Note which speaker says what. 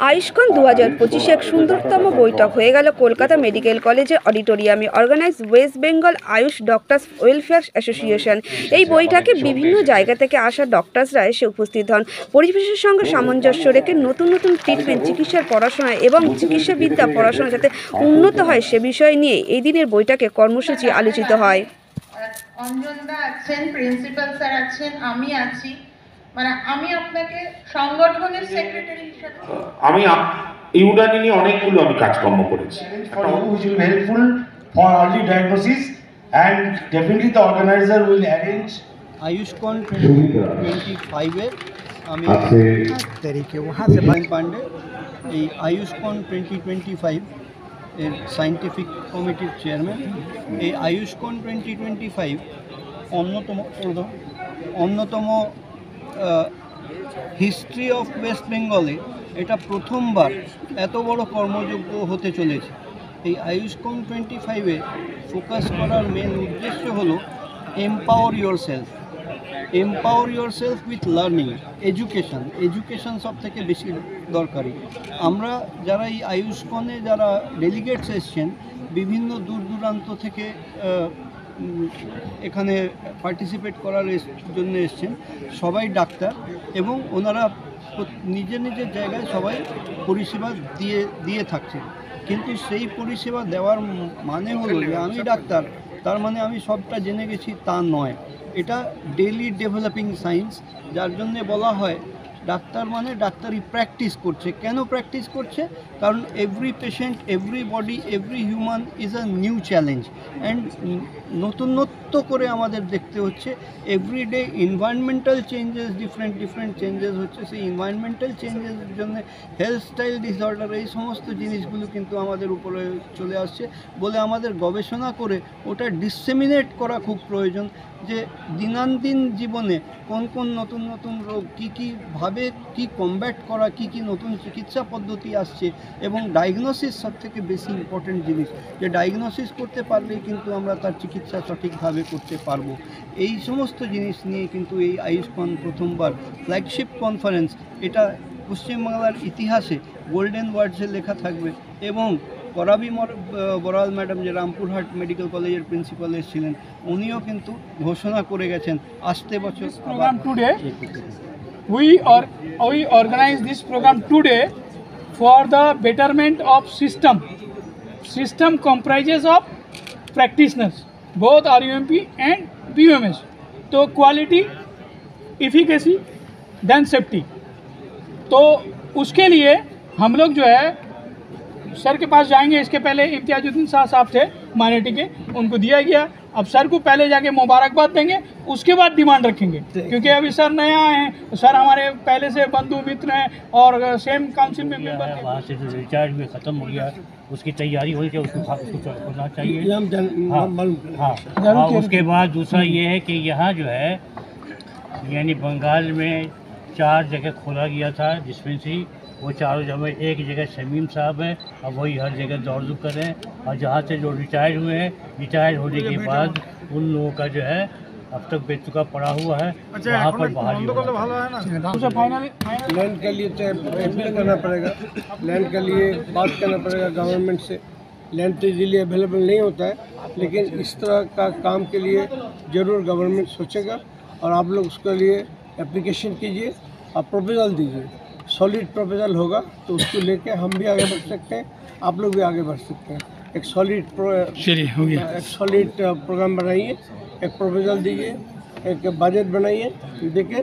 Speaker 1: আয়ুষ্মান 2025 এক সুন্দরতম বৈঠক হয়ে গেল কলকাতা মেডিকেল কলেজের অডিটোরিয়ামে। Organise West Bengal Ayush doctors welfare association. এই বৈঠকে বিভিন্ন জায়গা থেকে আসা ডক্টরসরা এসে উপস্থিত হন। পরিবেশের সঙ্গে সামঞ্জস্য রেখে নতুন নতুন ট্রিটমেন্ট, চিকিৎসার পড়াশোনা এবং চিকিৎসাবিদ্যা পড়াশোনা যাতে উন্নত হয় সে বিষয় নিয়ে এই দিনের বৈঠকে কর্মসূচি আলোচিত হয়।
Speaker 2: অঞ্জনদা আছেন, প্রিন্সিপাল স্যার আছেন, আমি আছি, মানে আমি আপনাকে সংগঠনের সেক্রেটারি হিসেবে
Speaker 3: আমি ইউডানি নিয়ে অনেকগুলো আমি কাজকর্ম করেছি।
Speaker 4: which will be helpful for early diagnosis and definitely the organizer will arrange
Speaker 5: Ayushman 2025 এর আমি তারিখে वहाँ से পান্ডে এই আয়ুষ্মান 2025 এর সায়েন্টিফিক কমিটির চেয়ারম্যান। এই আয়ুষ্মান 2025 অন্যতম হিস্ট্রি অফ ওয়েস্ট বেঙ্গলে এটা প্রথমবার এত বড় কর্মযজ্ঞ হতে চলেছে। এই আয়ুষ্মান 25-এ ফোকাস করার মেন উদ্দেশ্য হলো empower your self with learning, education সব থেকে বেশি দরকারি। আমরা যারা এই আয়ুষ্মানে যারা ডেলিগেটস এসছেন, বিভিন্ন দূর দূরান্ত থেকে এখানে পার্টিসিপেট করার জন্য এসছেন, সবাই ডাক্তার এবং ওনারা নিজের নিজের জায়গায় সবাই পরিষেবা দিয়ে থাকছেন। কিন্তু সেই পরিষেবা দেওয়ার মানে হলো যে আমি ডাক্তার, তার মানে আমি সবটা জেনে গেছি তা নয়। এটা ডেইলি ডেভেলপিং সায়েন্স, যার জন্যে বলা হয় ডাক্তার মানে ডাক্তারি প্র্যাকটিস করছে। কেন প্র্যাকটিস করছে? কারণ every patient, every body, every human is a new challenge and নতুনত্ব করে আমাদের দেখতে হচ্ছে। Everyday environmental changes, different changes হচ্ছে। সেই এনভায়রনমেন্টাল চেঞ্জেসের জন্য হেলথ স্টাইল ডিসঅর্ডার, এই সমস্ত জিনিসগুলো কিন্তু আমাদের উপরে চলে আসছে বলে আমাদের গবেষণা করে ওটা ডিসেমিনেট করা খুব প্রয়োজন। যে দিনান্দিন জীবনে কোন নতুন রোগ কীভাবে কমব্যাট করা, কী নতুন চিকিৎসা পদ্ধতি আসছে এবং ডায়াগনোসিস সবথেকে বেশি ইম্পর্টেন্ট জিনিস। যে ডায়াগনোসিস করতে পারলেই কিন্তু আমরা তার চিকিৎসা সঠিকভাবে করতে পারবো। এই সমস্ত জিনিস নিয়ে কিন্তু এই আয়ুষ্মান প্রথমবার ফ্ল্যাগশিপ কনফারেন্স, এটা পশ্চিমবাংলার ইতিহাসে গোল্ডেন ওয়ার্ডসে লেখা থাকবে। এবং পরাবী বড়াল ম্যাডাম, যে রামপুরহাট মেডিকেল কলেজের প্রিন্সিপাল এসেছিলেন, উনিও কিন্তু ঘোষণা করে গেছেন আসতে বছর
Speaker 6: program today. We organize this program today for the betterment of system. System comprises of practitioners, both RUMP and BUMS. तो quality, efficacy, then safety. तो उसके लिए हम लोग जो है सर के पास जाएंगे। इसके पहले इम्तियाजुद्दीन शाह साहब थे माइनॉरिटी के, उनको दिया गया। अब सर को पहले जाके मुबारकबाद देंगे, उसके बाद डिमांड रखेंगे, क्योंकि अभी सर नया आए हैं। सर हमारे पहले से बंधु मित्र हैं और सेम काउंसिल में मेंबर हैं।
Speaker 7: वहाँ से जो रिचार्ज में ख़त्म हो गया, उसकी तैयारी हुई थी, उसको होना चाहिए। हाँ, उसके बाद दूसरा ये है कि यहाँ जो है यानी बंगाल में 4 जगह खोला गया था डिस्पेंसरी। वो चारों जगह, एक जगह शमीम साहब है, अब वही हर जगह दौड़ धूप कर रहे हैं। और जहाँ से जो रिटायर्ड हुए हैं, रिटायर्ड होने के बाद उन लोगों का जो है अब तक बेचुका पड़ा हुआ है, वहाँ पर बहाली
Speaker 4: लैंड के लिए अपील करना पड़ेगा, लैंड के लिए बात करना पड़ेगा गवर्नमेंट से। लैंड तो इजीली अवेलेबल नहीं होता है, लेकिन इस तरह का काम के लिए ज़रूर गवर्नमेंट सोचेगा और आप लोग उसके लिए एप्लीकेशन कीजिए और प्रपोजल दीजिए। सॉलिड प्रपोजल होगा तो उसको लेके हम भी आगे बढ़ सकते हैं, आप लोग भी आगे बढ़ सकते हैं। एक सॉलिड प्रोग्राम बनाइए, एक प्रपोजल दीजिए, एक बजट बनाइए, देखिए